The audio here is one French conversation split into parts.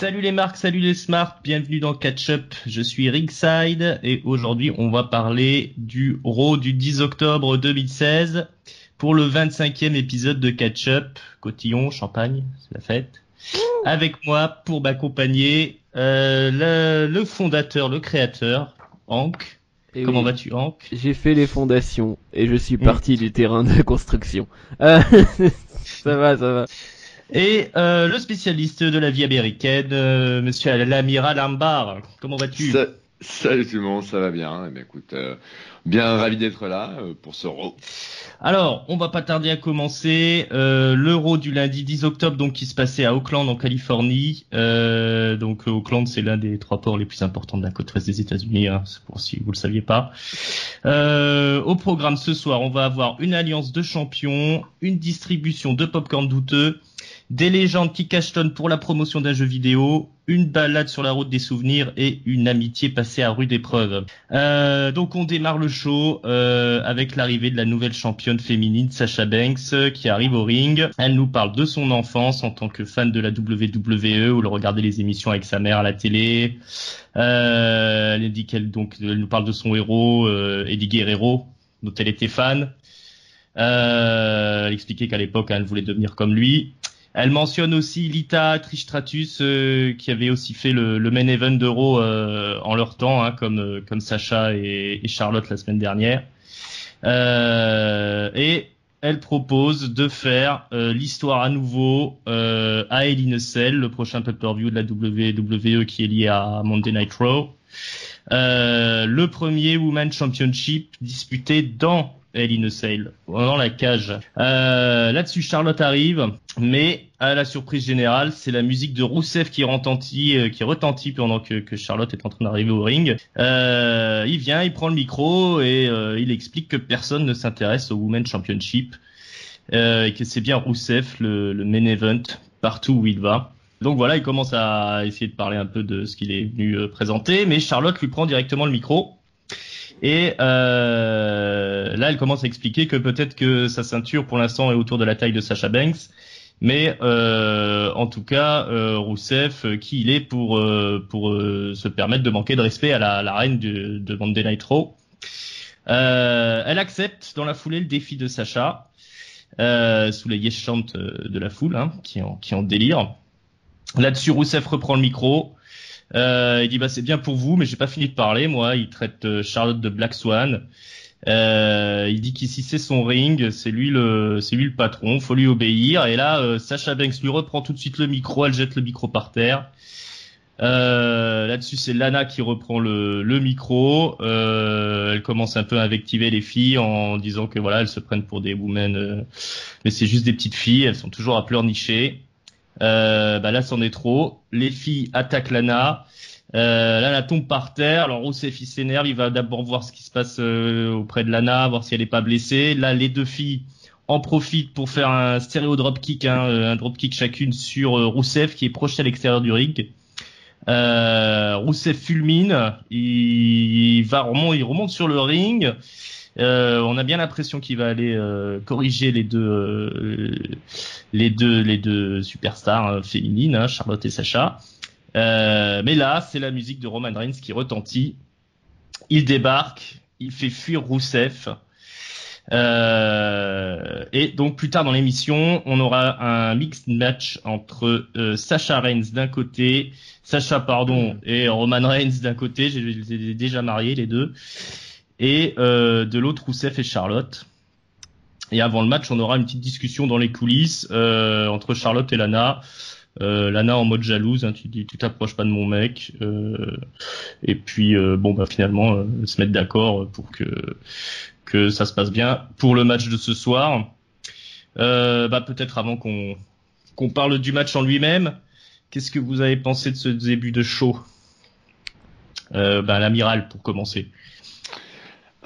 Salut les marques, salut les smarts, bienvenue dans Catch Up, je suis Ringside et aujourd'hui on va parler du Raw du 10 octobre 2016 pour le 25e épisode de Catch Up, Cotillon, Champagne, c'est la fête. Avec moi pour m'accompagner le fondateur, le créateur, Hank. Et Comment oui, vas-tu Hank? j'ai fait les fondations et je suis parti du terrain de construction. Ça va. Et le spécialiste de la vie américaine, monsieur l'amiral Ambar. Comment vas-tu? Salut tout le monde, ça va bien. Eh bien, écoute, bien ravi d'être là pour ce Raw. Alors, on va pas tarder à commencer. L'Euro du lundi 10 octobre, donc qui se passait à Oakland en Californie. Donc Oakland, c'est l'un des 3 ports les plus importants de la côte ouest des États-Unis, hein, c'est pour si vous le saviez pas. Au programme ce soir, on va avoir une alliance de champions, une distribution de popcorn douteux, des légendes qui cachetonnent pour la promotion d'un jeu vidéo, une balade sur la route des souvenirs et une amitié passée à rude épreuve. Donc on démarre le show avec l'arrivée de la nouvelle championne féminine Sasha Banks qui arrive au ring. Elle nous parle de son enfance en tant que fan de la WWE où elle regardait les émissions avec sa mère à la télé. Elle dit elle nous parle de son héros Eddie Guerrero dont elle était fan. Elle expliquait qu'à l'époque elle voulait devenir comme lui. Elle mentionne aussi Lita Trish Stratus qui avait aussi fait le main event de Raw en leur temps, hein, comme Sasha et Charlotte la semaine dernière. Et elle propose de faire l'histoire à nouveau à Hell in a Cell, le prochain pay-per-view de la WWE qui est lié à Monday Night Raw. Le premier Women's Championship disputé dans Hell in a Cell, dans la cage. Là-dessus, Charlotte arrive, mais à la surprise générale, c'est la musique de Rousseff qui retentit pendant que Charlotte est en train d'arriver au ring. Il vient, il prend le micro et il explique que personne ne s'intéresse au Women's Championship et que c'est bien Rousseff le main event partout où il va. Donc voilà, il commence à essayer de parler un peu de ce qu'il est venu présenter, mais Charlotte lui prend directement le micro. Et là, elle commence à expliquer que peut-être que sa ceinture, pour l'instant, est autour de la taille de Sasha Banks, mais en tout cas, Rousseff, qui il est pour se permettre de manquer de respect à la reine de Monday Night Raw. Elle accepte dans la foulée le défi de Sasha, sous les yes chants de la foule, hein, qui en délire. Là-dessus, Rousseff reprend le micro. Il dit c'est bien pour vous, mais j'ai pas fini de parler. Moi, il traite Charlotte de Black Swan. Il dit qu'ici c'est son ring, c'est lui le patron, faut lui obéir. Et là, Sasha Banks lui reprend tout de suite le micro, elle jette le micro par terre. Là-dessus, c'est Lana qui reprend le micro. Elle commence un peu à invectiver les filles en disant que voilà, elles se prennent pour des women, mais c'est juste des petites filles, elles sont toujours à pleurnicher. Là c'en est trop. Les filles attaquent Lana. Lana tombe par terre. Alors Rousseff il s'énerve. Il va d'abord voir ce qui se passe auprès de Lana, voir si elle est pas blessée. Là les deux filles en profitent pour faire un stéréo dropkick, un dropkick chacune sur Rousseff qui est projeté à l'extérieur du ring. Rousseff fulmine. Il remonte sur le ring. On a bien l'impression qu'il va aller corriger les deux superstars féminines, hein, Charlotte et Sasha. Mais là, c'est la musique de Roman Reigns qui retentit. Il débarque, il fait fuir Rousseff. Et donc plus tard dans l'émission, on aura un mixed match entre Sasha Reigns d'un côté, et Roman Reigns d'un côté. Je les ai déjà mariés les deux. Et de l'autre Rousseff et Charlotte. Et avant le match, on aura une petite discussion dans les coulisses entre Charlotte et Lana. Lana en mode jalouse, hein, tu t'approches pas de mon mec. Et puis finalement se mettre d'accord pour que ça se passe bien pour le match de ce soir. Peut-être avant qu'on parle du match en lui-même, qu'est-ce que vous avez pensé de ce début de show? L'amiral pour commencer.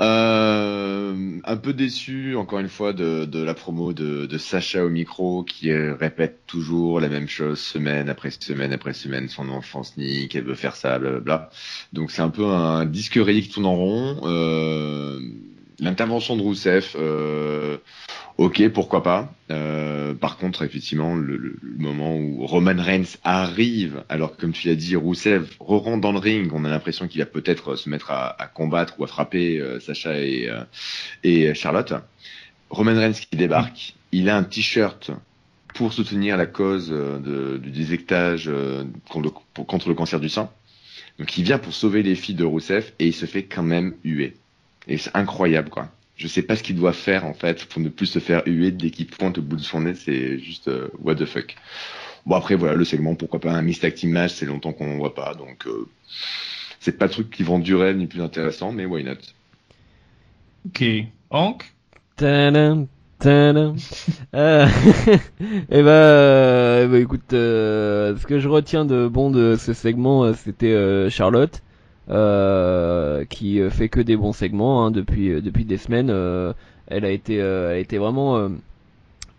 Un peu déçu encore une fois de la promo de Sasha au micro qui répète toujours la même chose semaine après semaine après semaine, son enfance nique, elle veut faire ça, blablabla. Donc c'est un peu un disque rayé qui tourne en rond. l'intervention de Rousseff, ok, pourquoi pas. Par contre, effectivement, le moment où Roman Reigns arrive, alors que, comme tu l'as dit, Rousseff rentre dans le ring, on a l'impression qu'il va peut-être se mettre à combattre ou à frapper Sacha et Charlotte. Roman Reigns qui débarque, il a un t-shirt pour soutenir la cause du détectage contre le cancer du sang. Donc il vient pour sauver les filles de Rousseff et il se fait quand même huer. Et c'est incroyable, quoi. Je sais pas ce qu'il doit faire, en fait, pour ne plus se faire huer dès qu'il pointe au bout de son nez. C'est juste what the fuck. Bon, après, voilà, le segment, pourquoi pas un Miss Tag Team match, c'est longtemps qu'on ne voit pas. Donc, c'est pas le truc qui vend du rêve ni plus intéressant, mais why not. Ok. Hank? Tadam, tadam. Et bah, écoute, ce que je retiens de ce segment, c'était Charlotte. Qui fait que des bons segments hein, depuis des semaines. Elle a été vraiment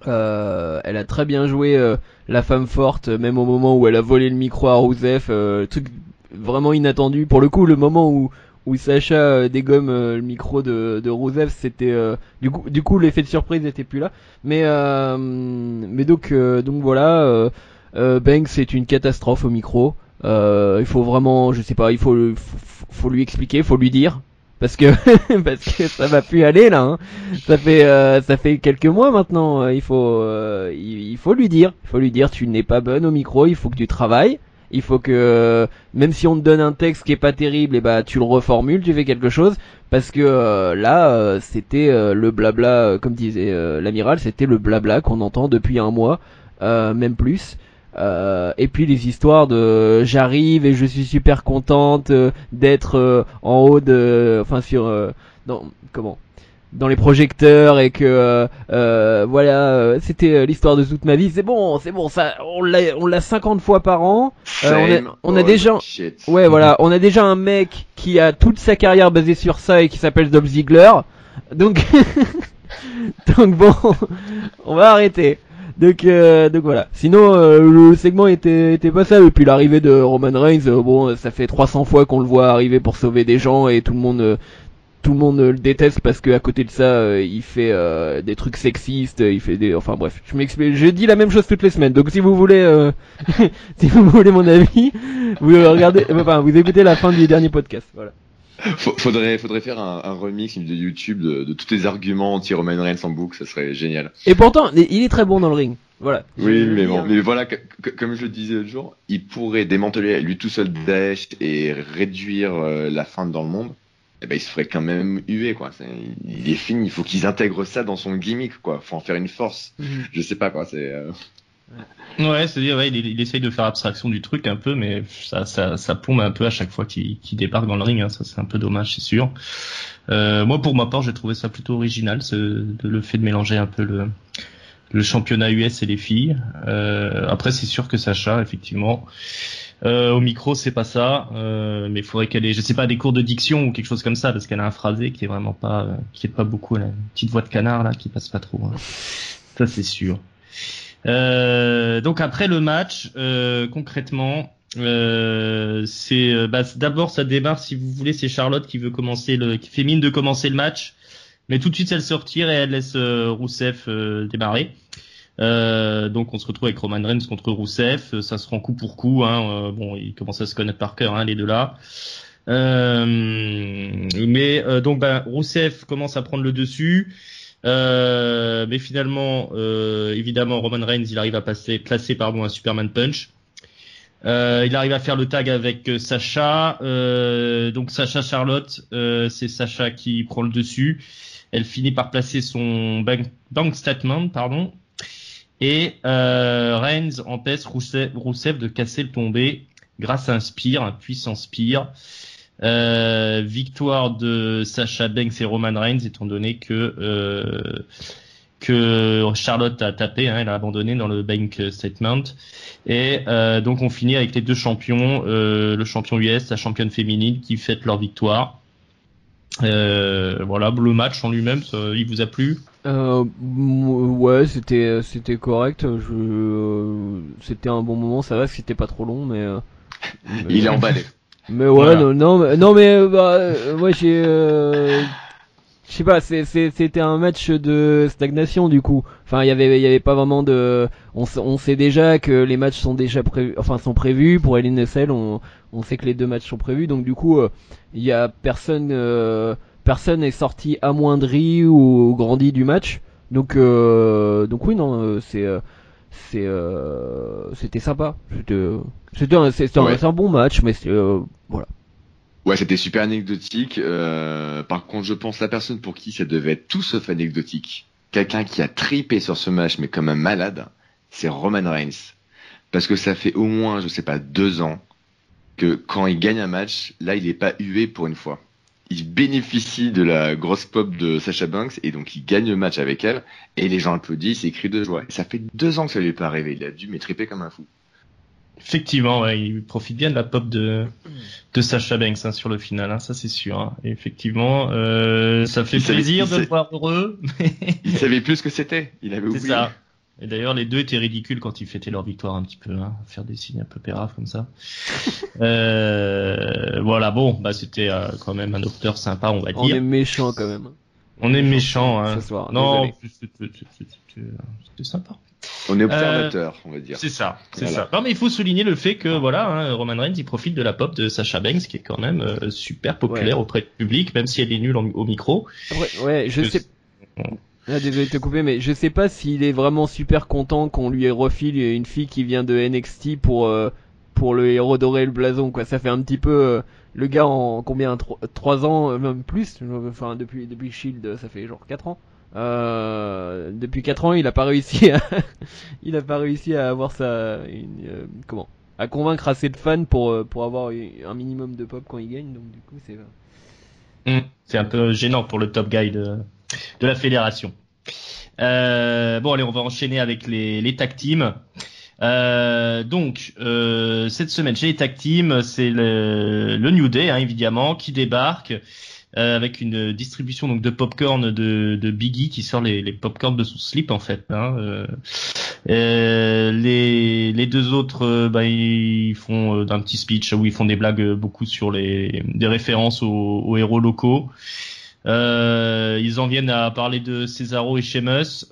elle a très bien joué la femme forte, même au moment où elle a volé le micro à Rousseff, truc vraiment inattendu. Pour le coup, le moment où Sacha dégomme le micro de Rousseff, c'était du coup l'effet de surprise n'était plus là. Mais donc voilà, Banks c'est une catastrophe au micro. Il faut vraiment, je sais pas, il faut lui expliquer, faut lui dire, parce que ça va plus aller là. Hein. Ça fait quelques mois maintenant. Il faut lui dire, tu n'es pas bonne au micro, il faut que tu travailles. Il faut que même si on te donne un texte qui est pas terrible, et bah tu le reformules, tu fais quelque chose, parce que là c'était le blabla, comme disait l'amiral, c'était le blabla qu'on entend depuis un mois, même plus. Et puis les histoires de j'arrive et je suis super contente d'être en haut dans les projecteurs et que voilà, c'était l'histoire de toute ma vie. C'est bon ça, on l'a 50 fois par an. On a déjà ouais voilà, on a déjà un mec qui a toute sa carrière basée sur ça et qui s'appelle Dolph Ziggler. Donc donc bon, on va arrêter. Donc voilà. Sinon le segment était pas ça. Et puis l'arrivée de Roman Reigns, bon, ça fait 300 fois qu'on le voit arriver pour sauver des gens et tout le monde le déteste parce que à côté de ça il fait des trucs sexistes, il fait des, enfin bref, je m'explique, je dis la même chose toutes les semaines. Donc si vous voulez si vous voulez mon avis, vous regardez, enfin vous écoutez la fin du dernier podcast. Voilà. Faudrait faire un remix de YouTube de tous les arguments anti-Roman Reigns en boucle, ça serait génial. Et pourtant, il est très bon dans le ring. Voilà. Oui, mais bon, mais voilà, comme je le disais l'autre jour, il pourrait démanteler lui tout seul Daesh et réduire la faim dans le monde. Eh ben, il se ferait quand même huer, quoi. Il est fini, il faut qu'ils intègrent ça dans son gimmick, quoi. Faut en faire une force. Je sais pas, quoi, c'est... Ouais, c'est-à-dire, ouais, il essaye de faire abstraction du truc un peu, mais ça plombe un peu à chaque fois qu'il débarque dans le ring, hein. Ça, c'est un peu dommage, c'est sûr. Moi, pour ma part, j'ai trouvé ça plutôt original, le fait de mélanger un peu le championnat US et les filles. Après, c'est sûr que Sacha, effectivement, au micro, c'est pas ça, mais il faudrait qu'elle ait, je sais pas, des cours de diction ou quelque chose comme ça, parce qu'elle a un phrasé qui est vraiment pas, qui est pas beaucoup, là, une petite voix de canard, là, qui passe pas trop, hein. Ça, c'est sûr. Donc après le match, concrètement, c'est d'abord ça démarre, si vous voulez, c'est Charlotte qui fait mine de commencer le match, mais tout de suite elle se retire et elle laisse Rousseff démarrer. Donc on se retrouve avec Roman Reigns contre Rousseff, ça se rend coup pour coup, hein. Bon, ils commencent à se connaître par cœur, hein, les deux là. Donc Rousseff commence à prendre le dessus. Mais finalement, évidemment, Roman Reigns, il arrive à placer un Superman Punch. Il arrive à faire le tag avec Sacha. Donc Sacha Charlotte, c'est Sacha qui prend le dessus. Elle finit par placer son bank statement, pardon. Et Reigns empêche Rousseff de casser le tombé grâce à un puissant spear. Victoire de Sacha Banks et Roman Reigns, étant donné que Charlotte a tapé, hein, elle a abandonné dans le bank statement. Et donc on finit avec les deux champions, le champion US, la championne féminine, qui fêtent leur victoire. Voilà, le match en lui-même, il vous a plu? Ouais, c'était correct. C'était un bon moment, ça va, c'était pas trop long, mais il est emballé. Mais ouais, voilà. non mais ouais, je sais pas, c'était un match de stagnation du coup. Enfin, il y avait pas vraiment de. On sait déjà que les matchs sont déjà prévus, enfin sont prévus pour Hell in a Cell. On sait que les deux matchs sont prévus, donc du coup, il y a personne est sorti amoindri ou grandi du match. Donc oui, non, c'était sympa. C'est un bon match, mais voilà. Ouais, c'était super anecdotique. Par contre, je pense la personne pour qui ça devait être tout sauf anecdotique, quelqu'un qui a tripé sur ce match, mais comme un malade, c'est Roman Reigns. Parce que ça fait au moins, je sais pas, 2 ans que quand il gagne un match, là, il est pas hué pour une fois. Il bénéficie de la grosse pop de Sasha Banks et donc il gagne le match avec elle et les gens applaudissent et crient de joie. Et ça fait 2 ans que ça lui est pas arrivé. Il a dû m'étriper comme un fou. Effectivement, ouais, il profite bien de la pop de Sasha Banks hein, sur le final, hein, ça c'est sûr. Hein. Et effectivement, ça fait plaisir de le voir heureux. Mais... il savait plus ce que c'était. Il avait oublié. C'est ça. Et d'ailleurs, les deux étaient ridicules quand ils fêtaient leur victoire un petit peu, hein, faire des signes un peu péraves comme ça. Voilà, bon, bah c'était quand même un auteur sympa, on va dire. On est méchant quand même. On est méchant, hein. Ce soir, non, c'était sympa. On est observateur, on va dire. C'est ça, c'est voilà. ça. Non, mais il faut souligner le fait que voilà, hein, Roman Reigns, il profite de la pop de Sasha Banks, qui est quand même super populaire auprès du public, même si elle est nulle au micro. Ouais, je sais. Ah, désolé de te couper, mais je sais pas s'il est vraiment super content qu'on lui refile une fille qui vient de NXT pour le redorer le blason, quoi. Ça fait un petit peu le gars en combien 3 ans, même plus. Enfin, depuis Shield, ça fait genre 4 ans. Depuis 4 ans, il a pas réussi à avoir à convaincre assez de fans pour avoir un minimum de pop quand il gagne. Donc du coup, c'est un peu gênant pour le top guy de la fédération. Bon, allez, on va enchaîner avec les tag teams. Donc, cette semaine chez les tag teams, c'est le New Day, hein, évidemment, qui débarque. Avec une distribution donc de popcorn de Biggie qui sort les popcorn de son slip en fait. Hein. Les deux autres, ils font un petit speech où ils font des blagues beaucoup sur des références aux héros locaux. Ils en viennent à parler de Cesaro et Sheamus.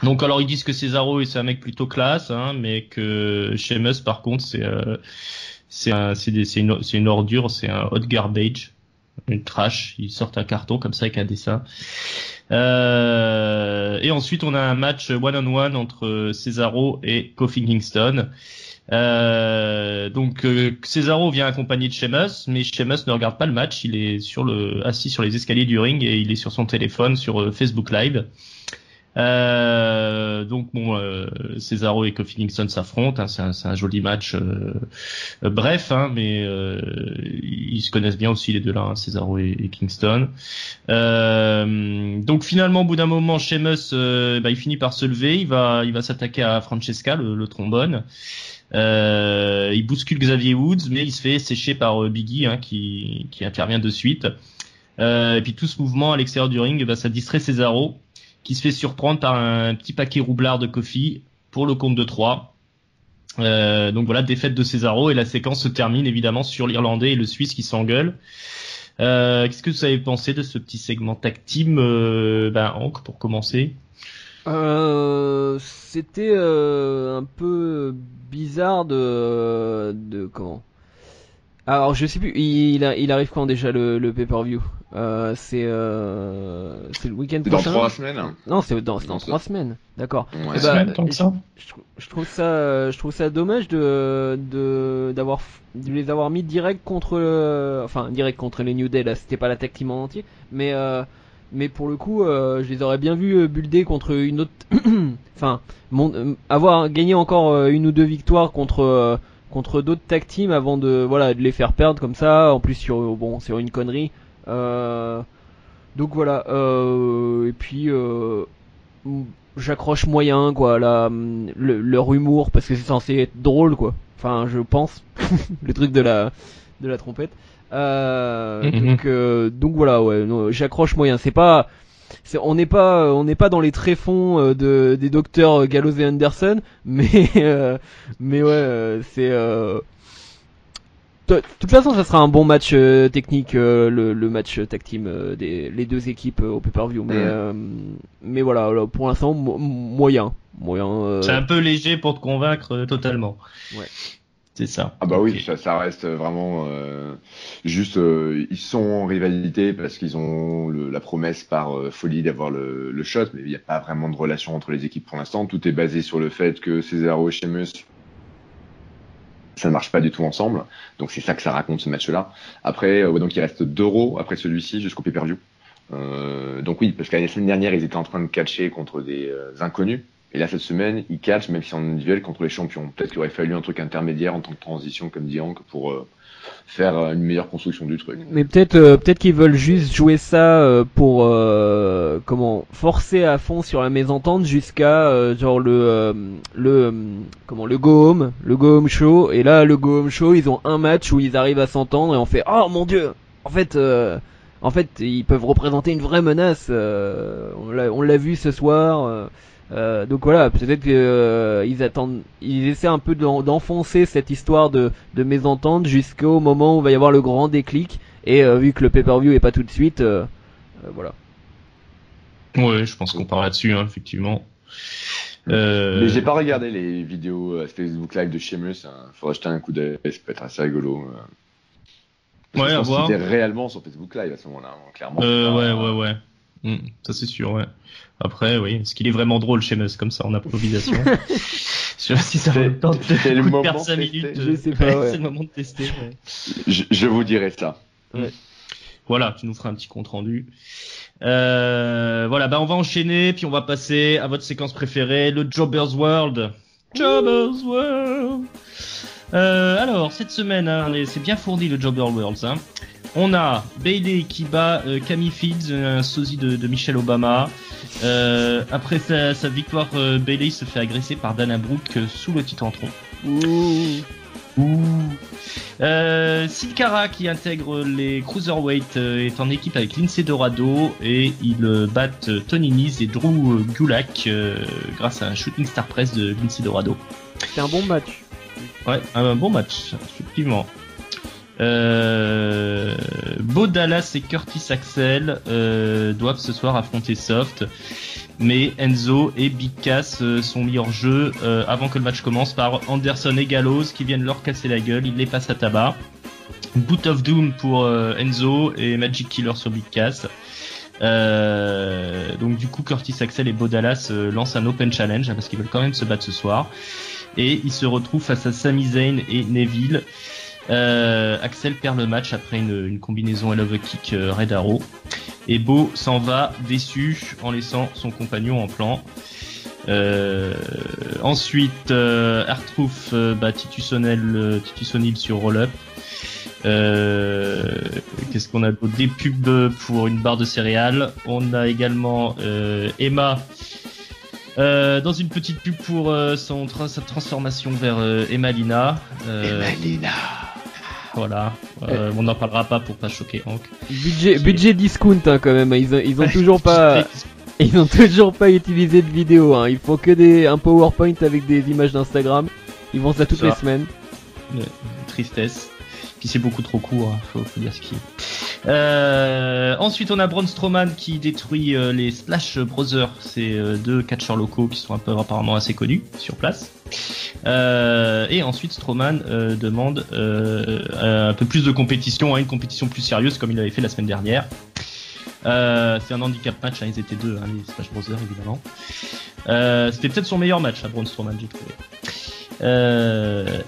Donc alors ils disent que Cesaro c'est un mec plutôt classe, hein, mais que Sheamus par contre c'est une ordure, c'est un hot garbage. Une trash, ils sortent un carton comme ça avec un dessin. Et ensuite on a un match one-on-one entre Cesaro et Kofi Kingston. Donc Cesaro vient accompagné de Sheamus, mais Sheamus ne regarde pas le match, il est assis sur les escaliers du ring et il est sur son téléphone sur Facebook Live. Donc bon, Cesaro et Kofi Kingston s'affrontent, hein, c'est un joli match, bref, hein, mais ils se connaissent bien aussi les deux là, hein, Cesaro et Kingston. Donc finalement, au bout d'un moment, Sheamus, il finit par se lever, il va s'attaquer à Francesca, le trombone. Il bouscule Xavier Woods, mais il se fait sécher par Biggie, hein, qui intervient de suite. Et puis tout ce mouvement à l'extérieur du ring, ça distrait Cesaro, qui se fait surprendre par un petit paquet roublard de Kofi pour le compte de 3. Donc voilà, défaite de Cesaro et la séquence se termine évidemment sur l'Irlandais et le Suisse qui s'engueulent. Qu'est-ce que vous avez pensé de ce petit segment tag team, Hank, pour commencer? C'était un peu bizarre de comment. Alors je sais plus, il arrive quand déjà le pay-per-view? C'est le week-end prochain. Dans 3 semaines. Hein. Non, c'est dans 3 semaines. D'accord. Ouais, je trouve ça dommage de les avoir mis direct contre les New Day là. C'était pas la tag team en entier, mais pour le coup, je les aurais bien vus builder contre une autre. Enfin, avoir gagné encore une ou deux victoires contre d'autres tag teams avant de les faire perdre comme ça, en plus sur une connerie. Donc voilà, et puis j'accroche moyen quoi, leur humour, parce que c'est censé être drôle quoi. Enfin, je pense le truc de la trompette. Donc voilà, ouais, non, j'accroche moyen. On n'est pas dans les tréfonds des docteurs Gallows et Anderson, mais ouais, De toute façon, ça sera un bon match technique, le match tag team les deux équipes au pay-per-view. Mais voilà, pour l'instant, moyen. C'est un peu léger pour te convaincre totalement. Ouais. C'est ça. Ah bah oui, ça reste vraiment juste. Ils sont en rivalité parce qu'ils ont la promesse par folie d'avoir le shot, mais il n'y a pas vraiment de relation entre les équipes pour l'instant. Tout est basé sur le fait que Cesaro et Sheamus, ça ne marche pas du tout ensemble. Donc c'est ça que ça raconte ce match-là. Après, donc il reste 2 Raw après celui-ci jusqu'au pay-per-view. Donc oui, parce que la semaine dernière, ils étaient en train de catcher contre des inconnus. Et là, cette semaine, ils catchent, même si en individuel, contre les champions. Peut-être qu'il aurait fallu un truc intermédiaire en tant que transition, comme dit Hank, pour faire une meilleure construction du truc. Mais peut-être qu'ils veulent juste jouer ça pour forcer à fond sur la mésentente jusqu'à genre le go home show. Et là, le go home show, ils ont un match où ils arrivent à s'entendre et on fait oh mon dieu. En fait, ils peuvent représenter une vraie menace. On l'a vu ce soir. Donc voilà, peut-être que ils essaient un peu d'enfoncer cette histoire de mésentente jusqu'au moment où il va y avoir le grand déclic. Et vu que le pay-per-view est pas tout de suite, voilà. Ouais, je pense qu'on part là-dessus, hein, effectivement. Mais j'ai pas regardé les vidéos Facebook Live de Sheamus. Faudrait jeter un coup d'œil, ça peut être assez rigolo. Ouais, à voir. C'était réellement sur Facebook Live à ce moment-là, hein, clairement. Ouais. Ça c'est sûr, ouais. Après, oui, est-ce qu'il est vraiment drôle chez Mus comme ça en improvisation? Je sais pas si ça va le temps de perdre 5 minutes. Je sais pas, ouais. C'est le moment de tester. Ouais. Je vous dirai ça. Ouais. Voilà, tu nous feras un petit compte rendu. Voilà, on va enchaîner, puis on va passer à votre séquence préférée, le Jobber's World. Jobber's World. Alors, cette semaine, hein, c'est bien fourni le Jobber's World, hein. On a Bayley qui bat Camille Fields, un sosie de Michelle Obama. Après sa victoire, Bayley se fait agresser par Dana Brooke sous le Titantron. Sin Cara qui intègre les Cruiserweight est en équipe avec Lindsay Dorado et ils battent Tony Nese et Drew Gulak grâce à un shooting star press de Lindsay Dorado. C'est un bon match. Ouais, un bon match, effectivement. Bo Dallas et Curtis Axel doivent ce soir affronter Soft, mais Enzo et Big Cass sont mis hors jeu avant que le match commence par Anderson et Gallows qui viennent leur casser la gueule, ils les passent à tabac. Boot of Doom pour Enzo et Magic Killer sur Big Cass. Donc du coup Curtis Axel et Bo Dallas lancent un open challenge parce qu'ils veulent quand même se battre ce soir et ils se retrouvent face à Sami Zayn et Neville. Axel perd le match après une combinaison Elbow Kick Red Arrow et Bo s'en va déçu en laissant son compagnon en plan. Ensuite R-Truth bat Titus O'Neil sur Roll-Up. Qu'est-ce qu'on a d'autre? Des pubs pour une barre de céréales. On a également Emma dans une petite pub pour sa transformation vers Emmalina. Emmalina. Voilà, on n'en parlera pas pour pas choquer Hank. Budget discount hein, quand même. Ils ont toujours pas utilisé de vidéo. Hein. Ils font que un PowerPoint avec des images d'Instagram. Ils vont ça toutes les semaines. Tristesse. Puis c'est beaucoup trop court. Hein. Faut dire ce qui est. Ensuite, on a Braun Strowman qui détruit les Splash Brothers. C'est deux catcheurs locaux qui sont apparemment assez connus sur place. Et ensuite Strowman demande un peu plus de compétition, une compétition plus sérieuse comme il avait fait la semaine dernière. C'est un handicap match, hein, ils étaient deux, hein, les Splash Brothers évidemment. C'était peut-être son meilleur match à Braun Strowman, j'ai trouvé.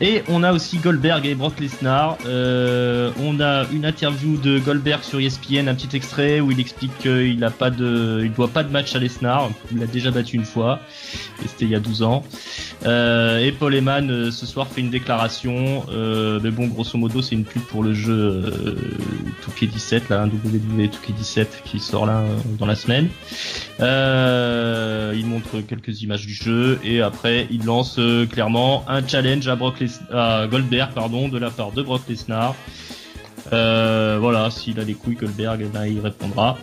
Et on a aussi Goldberg et Brock Lesnar. On a une interview de Goldberg sur ESPN, un petit extrait où il explique qu'il doit pas de match à Lesnar. Il l'a déjà battu une fois, et c'était il y a 12 ans. Et Paul Heyman ce soir fait une déclaration. Mais bon, grosso modo, c'est une pub pour le jeu 2K17, là, un WWE 2K17 qui sort là dans la semaine. Il montre quelques images du jeu et après il lance clairement un challenge à Goldberg de la part de Brock Lesnar. Voilà, s'il a les couilles Goldberg, il répondra.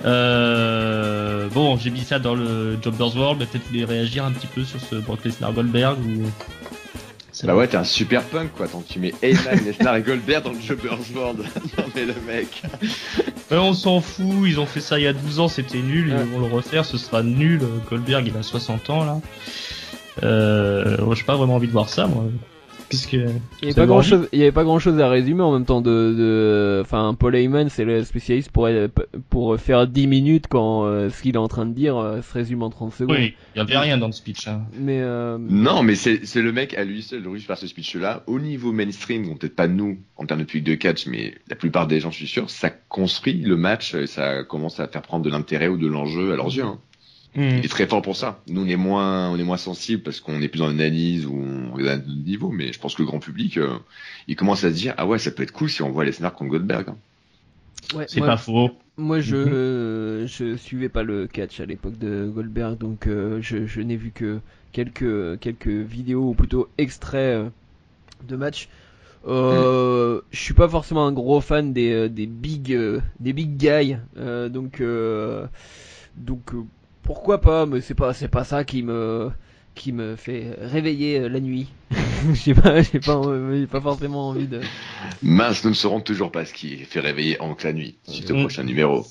Bon, j'ai mis ça dans le Jobber's World, mais peut-être vous voulez réagir un petit peu sur ce Brock Lesnar Goldberg ou Ça Bah va. ouais, t'es un super punk quoi, tant que tu mets Heyman, Lesnar et Goldberg dans le jeu Buzzword. Non mais le mec. On s'en fout, ils ont fait ça il y a 12 ans, c'était nul, Ouais. ils vont le refaire, ce sera nul. Goldberg, il a 60 ans là. J'ai pas vraiment envie de voir ça, moi. Qu'est-ce que... Il y avait pas grand chose à résumer en même temps enfin, Paul Heyman, c'est le spécialiste pour faire 10 minutes quand ce qu'il est en train de dire se résume en 30 secondes. Oui, il y avait rien dans le speech. Hein. Mais, Non mais c'est le mec à lui seul, riche par ce speech là. Au niveau mainstream, bon peut-être pas nous en termes de public de catch, mais la plupart des gens, je suis sûr, ça construit le match, et ça commence à faire prendre de l'intérêt ou de l'enjeu à leurs yeux. Hein. Il est très fort pour ça. Nous, on est moins sensibles parce qu'on est plus dans l'analyse ou on regarde notre niveau, mais je pense que le grand public, il commence à se dire, ah ouais, ça peut être cool si on voit Lesnar contre Goldberg. Hein. ouais, C'est pas faux. Moi, je suivais pas le catch à l'époque de Goldberg, donc je n'ai vu que quelques vidéos ou plutôt extraits de matchs. Je suis pas forcément un gros fan des big guys, donc pourquoi pas, mais c'est pas ça qui me fait réveiller la nuit. J'ai pas forcément envie de. Mince, nous ne saurons toujours pas ce qui fait réveiller Hank la nuit, suite au prochain numéro.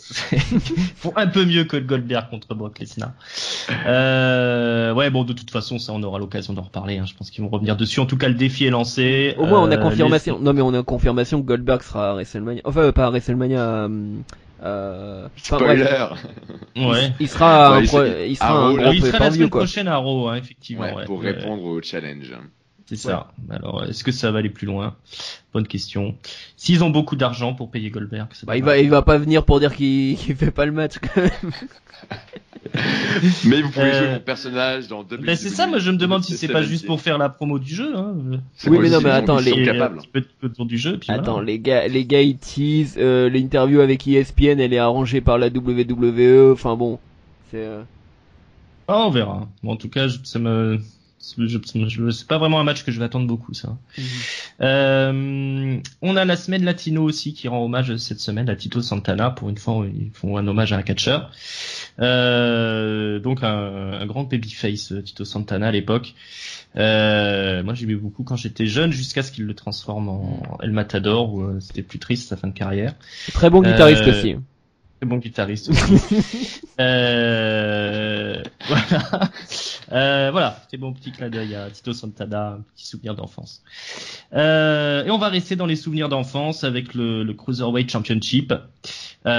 Font un peu mieux que Goldberg contre Brock Lesnar. Ouais, bon, de toute façon, ça, on aura l'occasion d'en reparler. Hein. Je pense qu'ils vont revenir dessus. En tout cas, le défi est lancé. Au moins, on a confirmation. Non, mais on a confirmation que Goldberg sera à WrestleMania. Enfin, pas à WrestleMania. Spoiler. Ouais. Il sera Ouais, il sera à un Raw, gros Il sera la pay-per-view, semaine quoi. prochaine à Raw, hein, effectivement. Ouais, Ouais. pour répondre au challenge. C'est ça. Alors, est-ce que ça va aller plus loin? Bonne question. S'ils ont beaucoup d'argent pour payer Goldberg, ça Bah, il va pas venir pour dire qu'il fait pas le match, quand même. Mais vous pouvez jouer mon personnage dans WWE. Ben c'est ça, moi je me demande si c'est pas juste pour faire la promo du jeu. Hein. C'est Oui, pas mais non, aussi, mais ils attends, sont Et capables. un petit peu autour du jeu. Puis Attends, voilà. les gars, ils teasent, l'interview avec ESPN, elle est arrangée par la WWE, enfin bon. C'est, Ah, on verra. Bon, en tout cas, c'est pas vraiment un match que je vais attendre beaucoup, ça. On a la semaine latino aussi qui rend hommage cette semaine à Tito Santana. Pour une fois, ils font un hommage à un catcheur. Donc un grand babyface, Tito Santana à l'époque. Moi, j'aimais beaucoup quand j'étais jeune, jusqu'à ce qu'il le transforme en El Matador, où c'était plus triste sa fin de carrière. très bon guitariste aussi. Très bon guitariste aussi. Voilà. Voilà, c'était bon petit clin d'œil à Tito Santana, un petit souvenir d'enfance. Et on va rester dans les souvenirs d'enfance avec le Cruiserweight Championship. On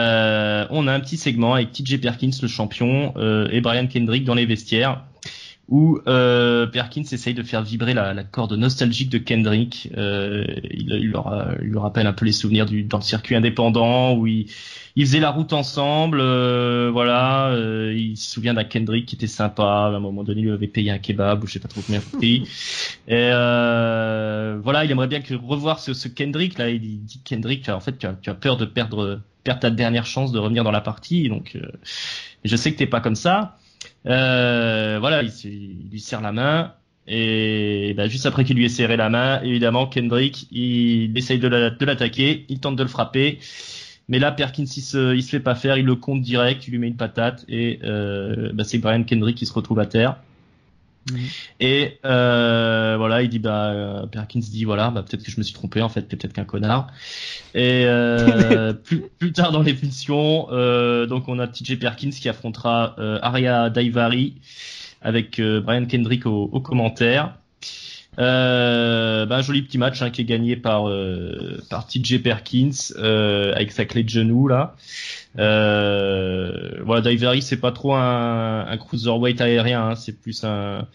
a un petit segment avec TJ Perkins, le champion, et Brian Kendrick dans les vestiaires, où Perkins essaye de faire vibrer la corde nostalgique de Kendrick. Il lui rappelle un peu les souvenirs dans le circuit indépendant où il faisait la route ensemble. Voilà, il se souvient d'un Kendrick qui était sympa. À un moment donné, il lui avait payé un kebab ou je sais pas trop combien prix. Et voilà, il aimerait bien revoir ce Kendrick là. Il dit Kendrick, en fait, tu as peur de perdre ta dernière chance de revenir dans la partie. Donc, je sais que t'es pas comme ça. Voilà, il lui serre la main et juste après qu'il lui ait serré la main, évidemment Kendrick il essaye de l'attaquer, il tente de le frapper, mais là Perkins il se fait pas faire, il le compte direct, il lui met une patate et c'est Brian Kendrick qui se retrouve à terre. Et voilà, il dit Perkins dit voilà, peut-être que je me suis trompé en fait, t'es peut-être qu'un connard. Et plus tard dans l'émission, donc on a TJ Perkins qui affrontera Arya Daivari avec Brian Kendrick au commentaire. Un joli petit match qui est gagné par TJ Perkins avec sa clé de genou là. Voilà, Daivari c'est pas trop un cruiserweight aérien, hein, c'est plus un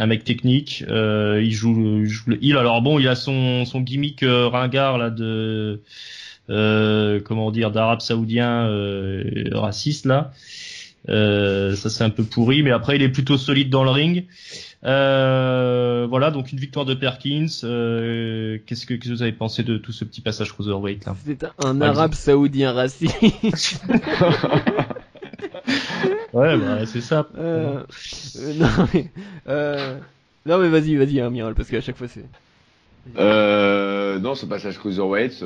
mec technique. Il joue le heel. Alors bon, il a son gimmick ringard là de comment dire, d'arabe saoudien raciste là. Ça c'est un peu pourri, mais après il est plutôt solide dans le ring. Voilà, donc une victoire de Perkins. Qu'est-ce que vous avez pensé de tout ce petit passage cruiserweight là? C'est un arabe saoudien raciste. Ouais, c'est ça. Non mais vas-y Amiral, parce qu'à chaque fois c'est. Non, ce passage cruiserweight,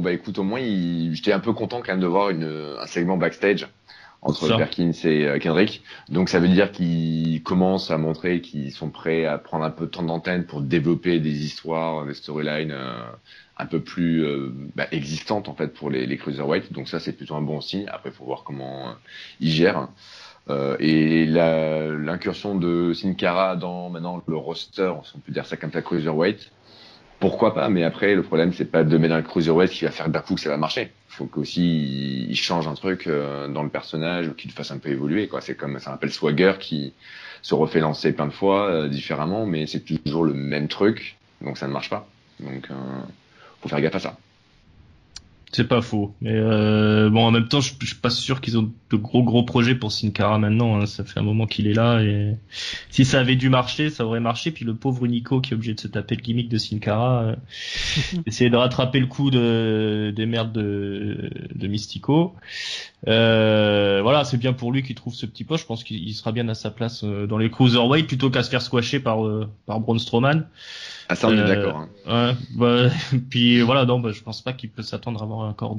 écoute, au moins, j'étais un peu content quand même de voir un segment backstage entre Ça. Perkins et Kendrick. Donc ça veut dire qu'ils commencent à montrer qu'ils sont prêts à prendre un peu de temps d'antenne pour développer des histoires, des storylines un peu plus existantes en fait pour les cruiserweights. Donc ça c'est plutôt un bon signe. Après il faut voir comment ils gèrent. Et l'incursion de Sin Cara dans maintenant le roster, si on peut dire ça comme ça, cruiserweight, pourquoi pas, mais après le problème c'est pas de mettre un cruiserweight qui va faire d'un coup que ça va marcher. Il faut qu'aussi il change un truc dans le personnage ou qu'il le fasse un peu évoluer, quoi. C'est comme ça rappelle Swagger qui se refait lancer plein de fois différemment, mais c'est toujours le même truc, donc ça ne marche pas. Donc faut faire gaffe à ça. C'est pas faux, mais bon, en même temps, je suis pas sûr qu'ils ont de gros projets pour Sin Cara maintenant. Hein. Ça fait un moment qu'il est là, et si ça avait dû marcher, ça aurait marché. Puis le pauvre Nico qui est obligé de se taper le gimmick de Sin Cara, essayer de rattraper le coup des merdes de Mystico. Voilà, c'est bien pour lui qu'il trouve ce petit poste. Je pense qu'il sera bien à sa place dans les cruiserweight plutôt qu'à se faire squasher par Braun Strowman. Ah ça on est d'accord. Hein. Ouais, puis voilà, non, je pense pas qu'il peut s'attendre à avoir encore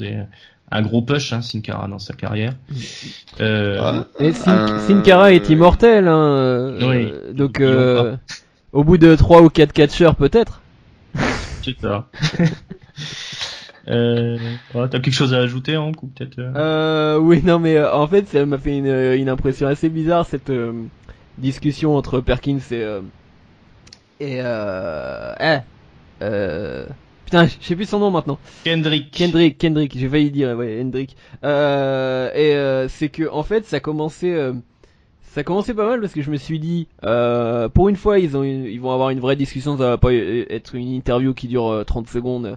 un gros push, hein, Sin Cara dans sa carrière. Et Sin Cara est immortel, hein. Oui. Donc au bout de 3 ou 4 catcheurs peut-être. C'est ça. T'as quelque chose à ajouter, Hank, ou peut-être Oui, non, mais en fait, ça m'a fait une impression assez bizarre cette discussion entre Perkins putain, je sais plus son nom maintenant. Kendrick, j'ai failli dire, ouais, Hendrick. C'est que en fait, ça commençait pas mal parce que je me suis dit, pour une fois, ils vont avoir une vraie discussion, ça va pas être une interview qui dure 30 secondes.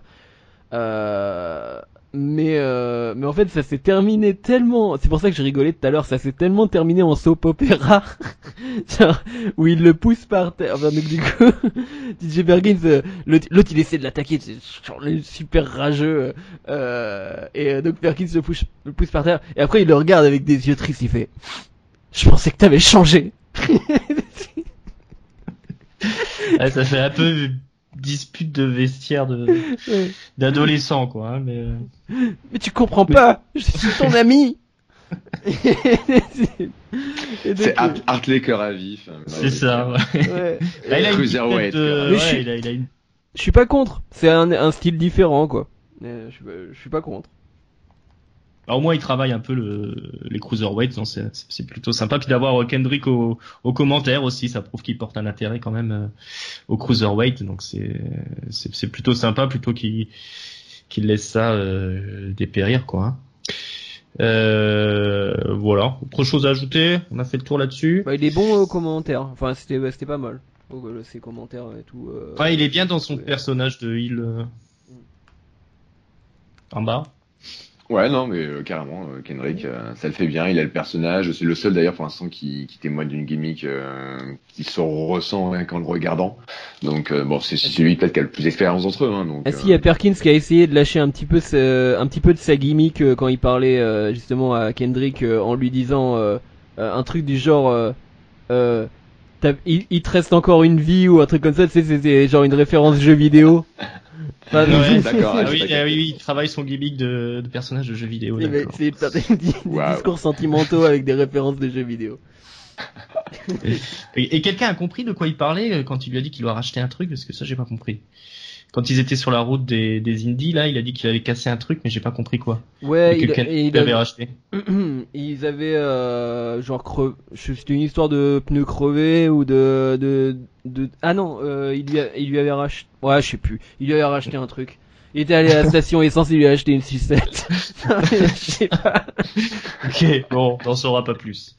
Mais en fait ça s'est terminé tellement, c'est pour ça que je rigolais tout à l'heure, ça s'est tellement terminé en soap opéra genre, où il le pousse par terre. Enfin, donc du coup DJ Perkins, l'autre il essaie de l'attaquer, c'est super rageux, et donc Perkins le pousse par terre, et après il le regarde avec des yeux tristes, il fait je pensais que t'avais changé. Ah, ça fait un peu dispute de vestiaire d'adolescent, quoi, hein, mais tu comprends pas, je suis ton ami. C'est Hartley cœur à vif. C'est ça, ouais. Là, il a Cruiserweight. Je suis pas contre, c'est un style différent, quoi. Je suis pas contre. Au moins, il travaille un peu les cruiserweights, donc c'est plutôt sympa. Puis d'avoir Kendrick au commentaire aussi, ça prouve qu'il porte un intérêt quand même au cruiserweight, donc c'est plutôt sympa, plutôt qu'il laisse ça dépérir, quoi. Voilà. Autre chose à ajouter? On a fait le tour là-dessus. Bah, il est bon au commentaire. Enfin, c'était pas mal. Ses commentaires et tout. Ouais, il est bien dans son personnage de heel en bas. Ouais, non, mais carrément, Kendrick, ça le fait bien. Il a le personnage. C'est le seul d'ailleurs pour l'instant qui témoigne d'une gimmick qui se ressent rien qu'en le regardant. Donc bon, c'est celui peut-être qui a le plus d'expérience d'entre eux. Hein, donc. Est-ce qu'il y a Perkins qui a essayé de lâcher un petit peu de sa gimmick quand il parlait justement à Kendrick en lui disant un truc du genre il te reste encore une vie ou un truc comme ça. Tu sais, c'est genre une référence jeu vidéo. Enfin, ouais, d'accord. Oui, il travaille son gimmick de personnage de jeux vidéo. C'est des discours sentimentaux avec des références de jeux vidéo. Et quelqu'un a compris de quoi il parlait quand il lui a dit qu'il doit racheter un truc, parce que ça j'ai pas compris. Quand ils étaient sur la route des indies, là, il a dit qu'il avait cassé un truc, mais j'ai pas compris quoi. Ouais, il avait racheté. Ils avaient genre c'était une histoire de pneus crevés ou ah non, il lui avait racheté. Ouais, je sais plus. Il lui avait racheté un truc. Il était allé à la station essence, il lui a acheté une sucette. Je sais pas. Ok, bon, on n'en saura pas plus.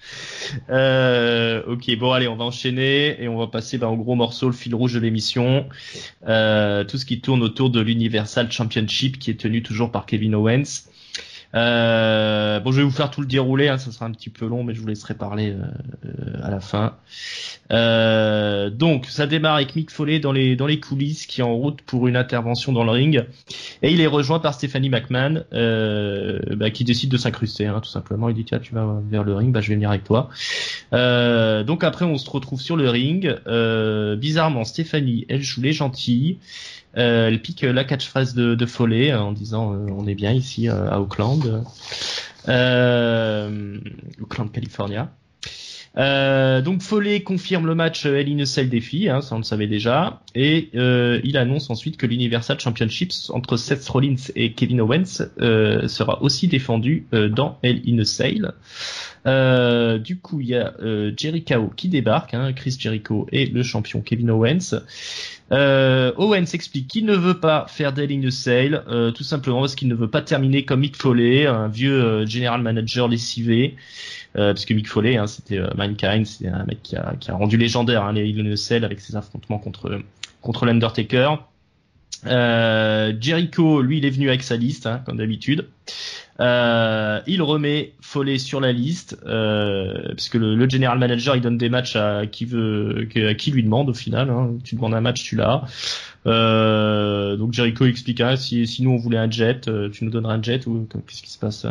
Ok, bon, allez, on va enchaîner et on va passer au gros morceau, le fil rouge de l'émission. Tout ce qui tourne autour de l'Universal Championship qui est tenu toujours par Kevin Owens. Bon, je vais vous faire tout le déroulé, hein, ça sera un petit peu long, mais je vous laisserai parler à la fin. Donc, ça démarre avec Mick Foley dans les coulisses, qui est en route pour une intervention dans le ring, et il est rejoint par Stephanie McMahon, qui décide de s'incruster, hein, tout simplement. Il dit tiens, tu vas vers le ring, je vais venir avec toi. Donc après, on se retrouve sur le ring. Bizarrement, Stephanie, elle joue les gentilles. Elle pique la catchphrase de Foley en disant on est bien ici à Auckland, Auckland, California. Donc Foley confirme le match Hell in a Cell des filles, ça on le savait déjà, et il annonce ensuite que l'Universal Championship entre Seth Rollins et Kevin Owens sera aussi défendu dans Hell in a Cell. Du coup, il y a Jericho qui débarque, Chris Jericho et le champion Kevin Owens. Owens explique qu'il ne veut pas faire d'Hell in a Cell, tout simplement parce qu'il ne veut pas terminer comme Mick Foley, un vieux general manager lessivé. Parce que Mick Foley, c'était Mankind, c'est un mec qui a rendu légendaire les Hell in a Cell avec ses affrontements contre l'Undertaker. Jericho, lui, il est venu avec sa liste, comme d'habitude. Il remet Foley sur la liste, parce que le general manager, il donne des matchs à qui lui demande au final. Tu demandes un match, tu l'as. Donc Jericho explique si nous on voulait un jet, tu nous donneras un jet ou qu'est-ce qui se passe,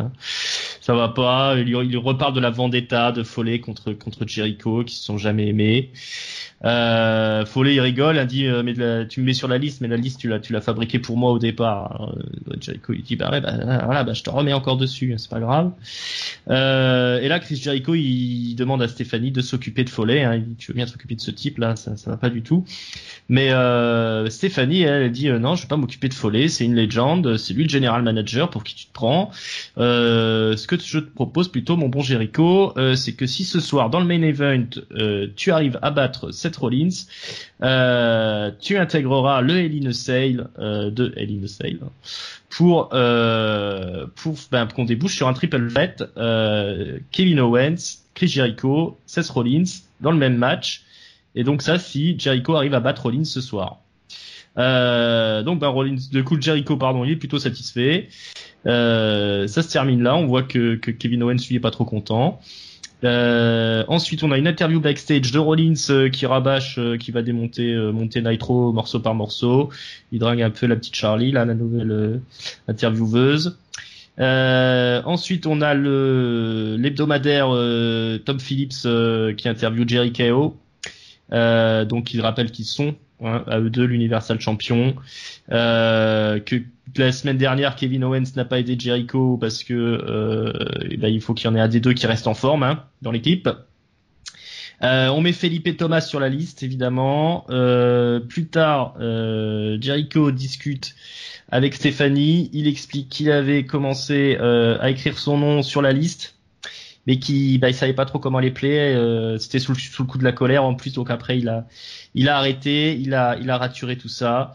ça va pas. Il reparle de la vendetta de Foley contre Jericho qui se sont jamais aimés. Foley il rigole, il dit tu me mets sur la liste, mais la liste tu l'as fabriquée pour moi au départ. Alors, Jericho il dit je te remets encore dessus, c'est pas grave. Et là Chris Jericho il demande à Stéphanie de s'occuper de Foley, il dit tu veux bien t'occuper de ce type là, ça va pas du tout. Mais Stéphanie elle dit non, je vais pas m'occuper de Foley, c'est une légende, c'est lui le general manager, pour qui tu te prends. Ce que je te propose plutôt mon bon Jericho, c'est que si ce soir dans le main event tu arrives à battre Seth Rollins, tu intégreras le Hell in a Cell de Hell in a Cell pour qu'on débouche sur un triple threat, Kevin Owens, Chris Jericho, Seth Rollins dans le même match. Et donc ça, si Jericho arrive à battre Rollins ce soir. Donc Rollins, de coup Jericho, il est plutôt satisfait. Ça se termine là. On voit que Kevin Owens lui est pas trop content. Ensuite, on a une interview backstage de Rollins qui rabâche, qui va monter Nitro morceau par morceau. Il drague un peu la petite Charlie, là, la nouvelle intervieweuse. Ensuite, on a l'hebdomadaire Tom Phillips qui interviewe Jerry KO. Donc, il rappelle qu'ils sont à eux deux l'Universal Champion. Que la semaine dernière, Kevin Owens n'a pas aidé Jericho parce que il faut qu'il y en ait un des deux qui reste en forme dans l'équipe. On met Felipe Thomas sur la liste, évidemment. Plus tard, Jericho discute avec Stéphanie. Il explique qu'il avait commencé à écrire son nom sur la liste, mais il savait pas trop comment les player. C'était sous le coup de la colère en plus. Donc après, il a arrêté, il a raturé tout ça.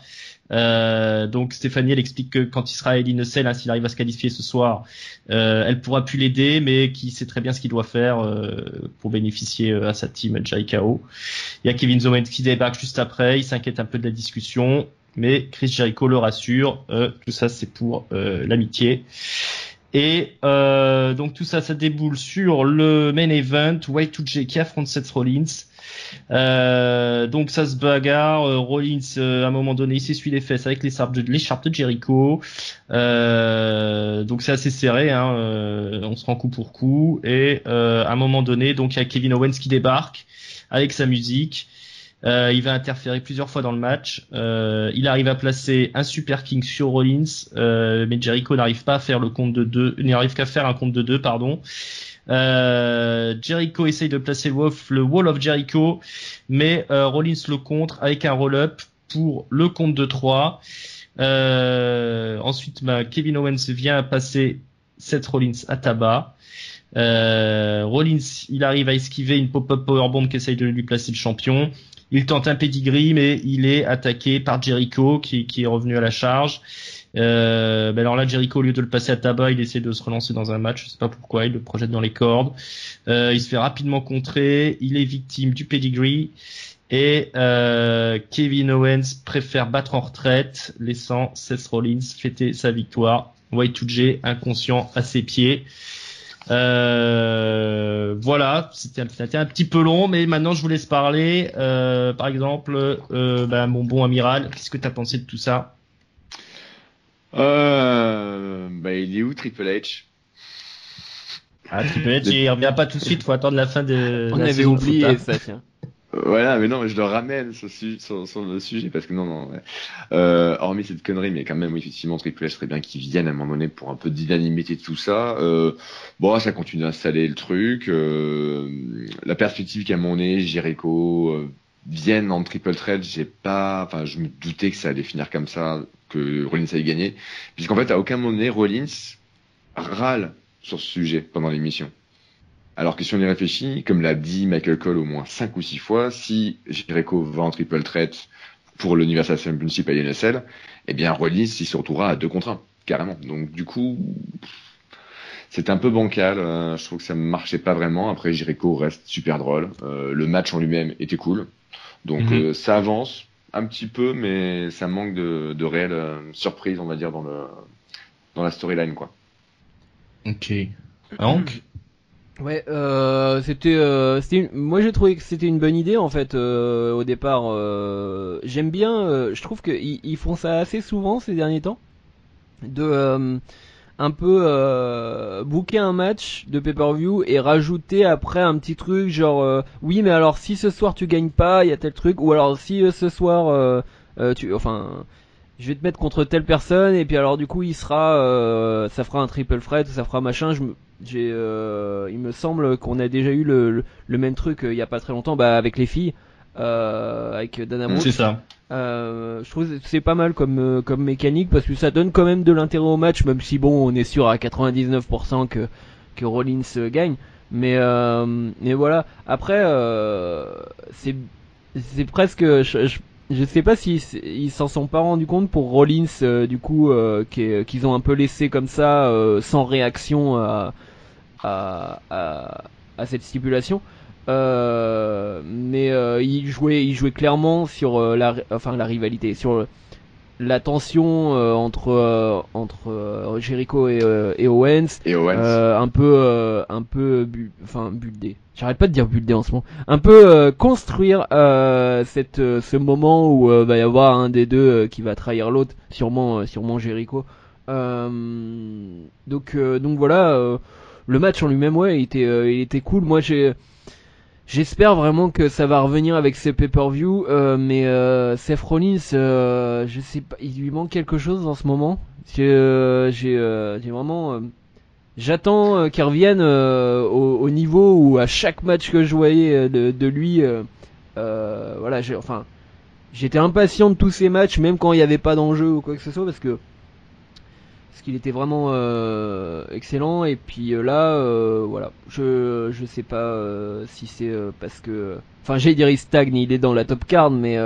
Donc Stéphanie, elle explique que quand il sera à Hell in a Cell, s'il arrive à se qualifier ce soir, elle pourra plus l'aider, mais qu'il sait très bien ce qu'il doit faire pour bénéficier à sa team Jericho. Il y a Kevin Owens qui débarque juste après, il s'inquiète un peu de la discussion, mais Chris Jericho le rassure, tout ça c'est pour l'amitié. Et donc tout ça déboule sur le main event, Y2J qui affronte Seth Rollins. Donc ça se bagarre, Rollins à un moment donné il s'essuie les fesses avec l'écharpe de Jericho, donc c'est assez serré, on se rend coup pour coup, et à un moment donné donc il y a Kevin Owens qui débarque avec sa musique. Il va interférer plusieurs fois dans le match. Il arrive à placer un Super King sur Rollins, mais Jericho n'arrive pas à faire n'arrive qu'à faire un compte de 2, pardon. Jericho essaye de placer le Wall of Jericho, mais Rollins le contre avec un roll-up pour le compte de 3. Ensuite, Kevin Owens vient passer Seth Rollins à tabac. Rollins, il arrive à esquiver une pop-up powerbomb qui essaye de lui placer le champion. Il tente un pedigree, mais il est attaqué par Jericho qui est revenu à la charge. Alors là, Jericho, au lieu de le passer à tabac, il essaie de se relancer dans un match. Je sais pas pourquoi, il le projette dans les cordes. Il se fait rapidement contrer. Il est victime du pedigree. Et Kevin Owens préfère battre en retraite, laissant Seth Rollins fêter sa victoire. Y2J inconscient à ses pieds. Voilà, c'était un petit peu long, mais maintenant je vous laisse parler. Par exemple, mon bon amiral, qu'est-ce que t'as pensé de tout ça? Il est où Triple H? Triple H, il revient pas tout de suite, faut attendre la fin de On la avait saison oublié de foot, ça, tiens. Voilà, mais non, mais je le ramène sur le sujet parce que non. Ouais. Hormis cette connerie, mais quand même, oui, effectivement, Triple H serait bien qu'ils viennent à un moment donné pour un peu d'unanimité de tout ça. Bon, ça continue d'installer le truc. La perspective qu'à mon nez, Jericho vienne en triple threat, enfin, je me doutais que ça allait finir comme ça, que Rollins allait gagner, puisqu'en fait, à aucun moment donné, Rollins râle sur ce sujet pendant l'émission. Alors que si on y réfléchit, comme l'a dit Michael Cole au moins 5 ou 6 fois, si Jericho va en triple threat pour l'Universal Championship à NSL, eh bien Rollins il se retrouvera à 2 contre 1, carrément. Donc du coup, c'est un peu bancal, je trouve que ça ne marchait pas vraiment. Après Jericho reste super drôle, le match en lui-même était cool. Donc ça avance un petit peu, mais ça manque de réelle surprise, on va dire, dans la storyline, quoi. Ok. Donc Ouais, moi j'ai trouvé que c'était une bonne idée en fait au départ. J'aime bien, je trouve qu'ils font ça assez souvent ces derniers temps, de un peu booker un match de pay-per-view et rajouter après un petit truc genre oui mais alors si ce soir tu gagnes pas, il y a tel truc, ou alors si ce soir je vais te mettre contre telle personne et puis alors du coup il sera ça fera un triple threat, ça fera machin. Il me semble qu'on a déjà eu le même truc il y a pas très longtemps avec les filles, avec Dana Brooke. C'est ça. Je trouve que c'est pas mal comme mécanique parce que ça donne quand même de l'intérêt au match, même si bon on est sûr à 99% que Rollins gagne, mais voilà. Après c'est presque je sais pas si ils s'en sont pas rendus compte pour Rollins du coup qu'ils ont un peu laissé comme ça sans réaction à, à cette stipulation. Mais il jouait clairement sur la rivalité, sur la tension entre Jericho et Owens, Et Owens. un peu builder. J'arrête pas de dire builder en ce moment. Un peu construire ce moment où va y avoir un des deux qui va trahir l'autre, sûrement Jericho. Donc voilà. Le match en lui-même, ouais, il était cool. Moi, j'espère vraiment que ça va revenir avec ces pay-per-view, mais Seth Rollins, je sais pas, il lui manque quelque chose en ce moment. J'ai vraiment, j'attends qu'il revienne au niveau où à chaque match que je voyais de lui, voilà, j'étais impatient de tous ces matchs, même quand il n'y avait pas d'enjeu ou quoi que ce soit, parce qu'il était vraiment excellent. Et puis là voilà, je sais pas si c'est parce que enfin j'allais dire il stagne, il est dans la top card, mais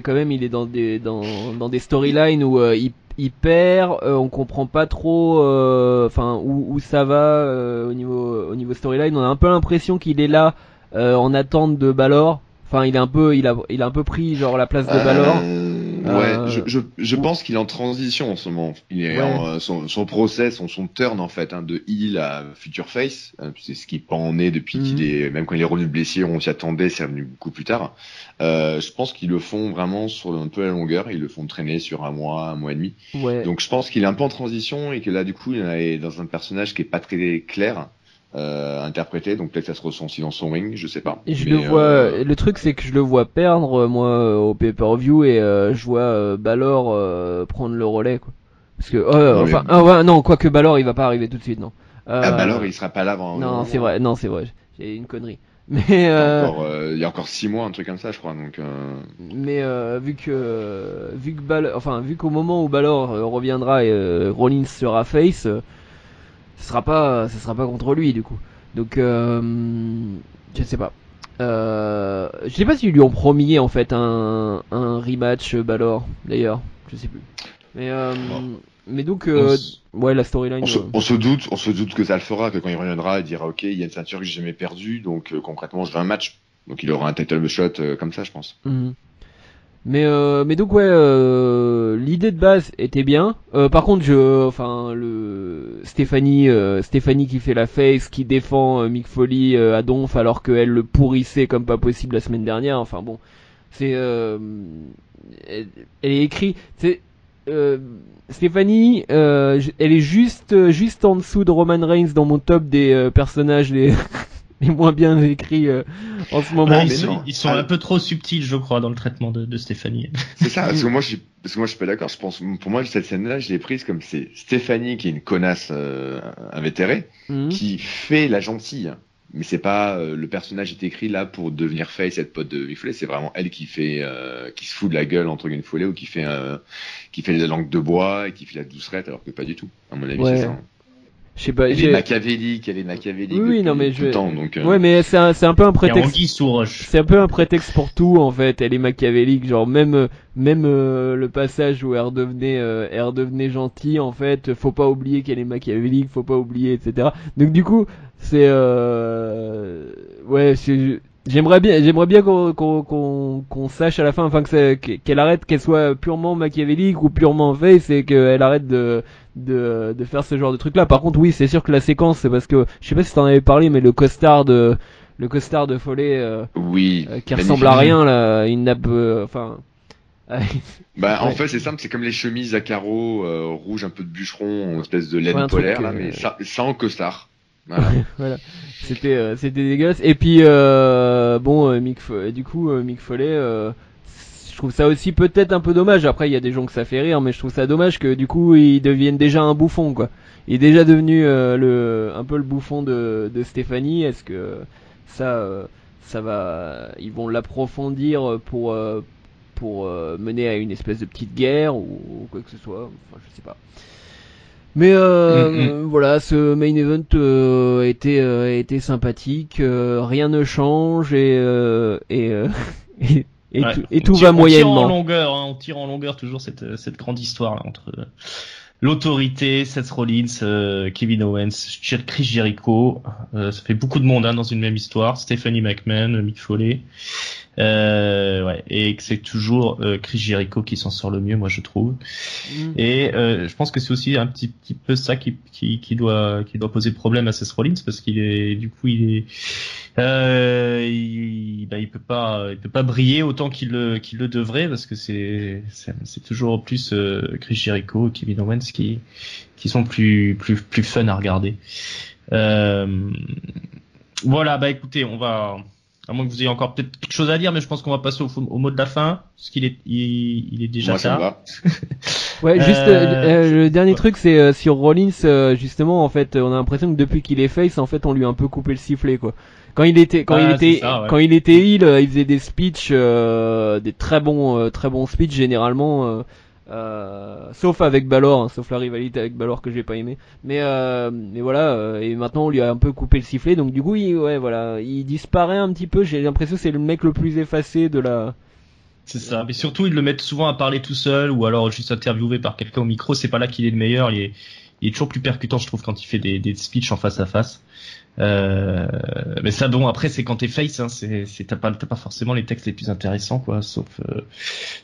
quand même il est dans des storylines où il perd, on comprend pas trop enfin où ça va au niveau storyline. On a un peu l'impression qu'il est là en attente de Balor. Enfin, il a un peu pris genre la place de Balor. Ouais, je pense qu'il est en transition en ce moment. Il est Ouais. son process, son turn en fait, de heel à future face. C'est ce qui en est depuis qu'il est, même quand il est revenu blessé, on s'y attendait, c'est revenu beaucoup plus tard. Je pense qu'ils le font vraiment sur un peu la longueur. Ils le font traîner sur un mois et demi. Ouais. Donc je pense qu'il est un peu en transition et que là du coup il est dans un personnage qui est pas très clair. Interprété, donc peut-être que ça se ressent aussi dans son ring, je sais pas. Et le vois, le truc c'est que je le vois perdre moi au pay-per-view et je vois Balor prendre le relais quoi. Parce que non, quoique Balor il va pas arriver tout de suite, non. Balor il sera pas là avant. Non, c'est vrai, j'ai une connerie. Mais il y a encore 6 mois, un truc comme ça, je crois. Donc mais vu qu'au moment où Balor reviendra et Rollins sera face, ce sera pas contre lui du coup. Donc je sais pas. Je sais pas s'ils lui ont promis en fait un rematch Balor d'ailleurs, je sais plus. Mais donc ouais, la storyline. On se doute que ça le fera, que quand il reviendra, il dira ok, il y a une ceinture que j'ai jamais perdue, donc concrètement je veux un match. Donc il aura un title shot comme ça, je pense. Mais donc ouais, l'idée de base était bien. Par contre, Stéphanie qui fait la face, qui défend Mick Foley à Donf alors qu'elle le pourrissait comme pas possible la semaine dernière. Enfin bon, c'est elle est écrite. Stéphanie, elle est juste en dessous de Roman Reigns dans mon top des personnages est moins bien écrit en ce moment. Ils sont un peu trop subtils, je crois, dans le traitement de Stéphanie. C'est ça, parce que moi je suis pas d'accord. Pour moi cette scène-là, je l'ai prise comme c'est Stéphanie qui est une connasse invétérée, qui fait la gentille. Mais c'est pas le personnage est écrit là pour devenir face, être pote de Mick Foley. C'est vraiment elle qui fait qui se fout de la gueule entre Mick Foley ou qui fait la langue de bois et qui fait la doucerette, alors que pas du tout. À mon avis, c'est ça. Je sais pas. Elle est machiavélique. Oui, non, mais tout le temps, donc. Ouais, mais c'est un peu un prétexte. C'est un peu un prétexte pour tout en fait. Elle est machiavélique, genre même le passage où elle redevenait gentille en fait. Faut pas oublier qu'elle est machiavélique, faut pas oublier, etc. Donc du coup, c'est ouais, j'aimerais bien qu'on sache à la fin, enfin qu'elle arrête, qu'elle soit purement machiavélique ou purement face, et qu'elle arrête de faire ce genre de truc là. Par contre, oui, c'est sûr que la séquence, c'est parce que je sais pas si t'en avais parlé, mais le costard de Foley, oui, qui ressemble à rien là, il n'a enfin. Bah en fait c'est simple, c'est comme les chemises à carreaux rouges un peu de bûcheron, en espèce de laine polaire là, mais ça en costard. Voilà. Voilà. C'était dégueulasse. Et puis Mick Foley, je trouve ça aussi peut-être un peu dommage. Après il y a des gens que ça fait rire, mais je trouve ça dommage que du coup il devienne déjà un bouffon quoi. Il est déjà devenu un peu le bouffon de Stéphanie. Est-ce que ça va, ils vont l'approfondir pour mener à une espèce de petite guerre ou quoi que ce soit, enfin je sais pas. Mais voilà, ce main event était sympathique, rien ne change et tout va moyennement. On tire en longueur toujours cette grande histoire là, entre l'autorité, Seth Rollins, Kevin Owens, Chris Jericho. Ça fait beaucoup de monde dans une même histoire. Stephanie McMahon, Mick Foley. Ouais, et que c'est toujours Chris Jericho qui s'en sort le mieux, moi je trouve. Et je pense que c'est aussi un petit peu ça qui doit poser problème à Seth Rollins, parce il peut pas briller autant qu'il le devrait, parce que c'est toujours plus Chris Jericho, Kevin Owens qui sont plus fun à regarder. Voilà, bah écoutez, on va, à moins que vous ayez encore peut-être quelque chose à dire, mais je pense qu'on va passer au mot de la fin, parce qu'il est déjà moi, tard. Ça va. Ouais, juste le dernier truc, c'est sur Rollins, justement, en fait, on a l'impression que depuis qu'il est face, en fait, on lui a un peu coupé le sifflet, quoi. Quand il était heel, il faisait des speeches, des très bons speeches généralement, sauf avec Balor, hein, sauf la rivalité avec Balor que j'ai pas aimé. Mais voilà, et maintenant on lui a un peu coupé le sifflet, donc du coup, il disparaît un petit peu. J'ai l'impression que c'est le mec le plus effacé de la. C'est ça. Mais surtout, ils le mettent souvent à parler tout seul, ou alors juste interviewé par quelqu'un au micro. C'est pas là qu'il est le meilleur. Il est toujours plus percutant, je trouve, quand il fait des speeches en face à face. Mais ça, bon, après, c'est quand t'es face, hein, t'as pas forcément les textes les plus intéressants, quoi, sauf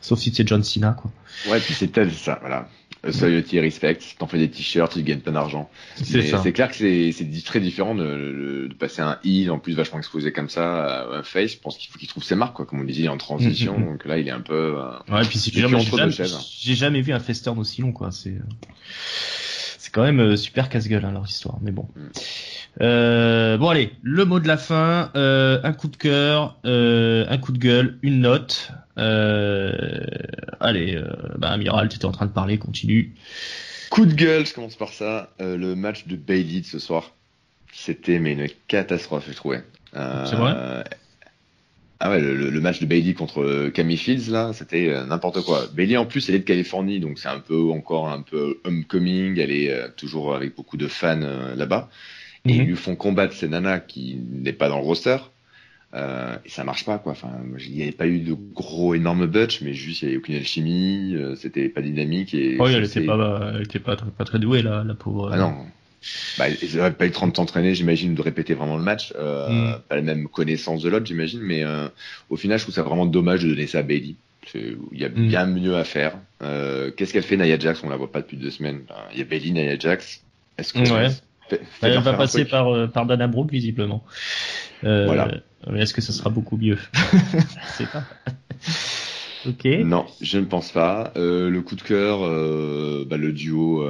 si c'est John Cena, quoi. Ouais, puis c'est tel, ça, voilà. Loyalty, respect, t'en fais des t-shirts, tu gagnes plein d'argent. C'est clair que c'est très différent de passer un heel, en plus vachement exposé comme ça, à un face. Je pense qu'il faut qu'il trouve ses marques, quoi. Comme on disait, il est en transition, donc là, il est un peu, ouais, puis j'ai jamais vu un face turn aussi long, quoi. C'est quand même super casse-gueule, hein, leur histoire, mais bon. Bon allez, le mot de la fin, un coup de cœur, un coup de gueule, une note. Allez, Amiral, tu étais en train de parler, continue. Coup de gueule, je commence par ça. Le match de Bayley de ce soir, c'était une catastrophe, je trouvais. C'est vrai. Ah ouais, le match de Bayley contre Camille Fields là, c'était n'importe quoi. Bayley en plus, elle est de Californie, donc c'est encore un peu homecoming. Elle est toujours avec beaucoup de fans là-bas. Et ils lui font combattre ces nanas qui n'est pas dans le roster. Et ça marche pas, quoi. Enfin, il n'y avait pas eu de gros énormes butch, mais juste il n'y avait aucune alchimie, c'était pas dynamique. Et elle était pas très douée, la pauvre. Ah non. Bah, ils n'avaient pas eu le temps de s'entraîner, j'imagine, de répéter vraiment le match. Pas la même connaissance de l'autre, j'imagine, mais au final, je trouve ça vraiment dommage de donner ça à Bayley. Il y a bien mieux à faire. Qu'est-ce qu'elle fait, Nia Jax? On la voit pas depuis 2 semaines. Il y a Bayley, Nia Jax. Est-ce que elle va passer par Dana Brooke, visiblement. Voilà. Mais est-ce que ça sera beaucoup mieux? Je sais pas. Ok. Non, je ne pense pas. Le coup de cœur, le duo,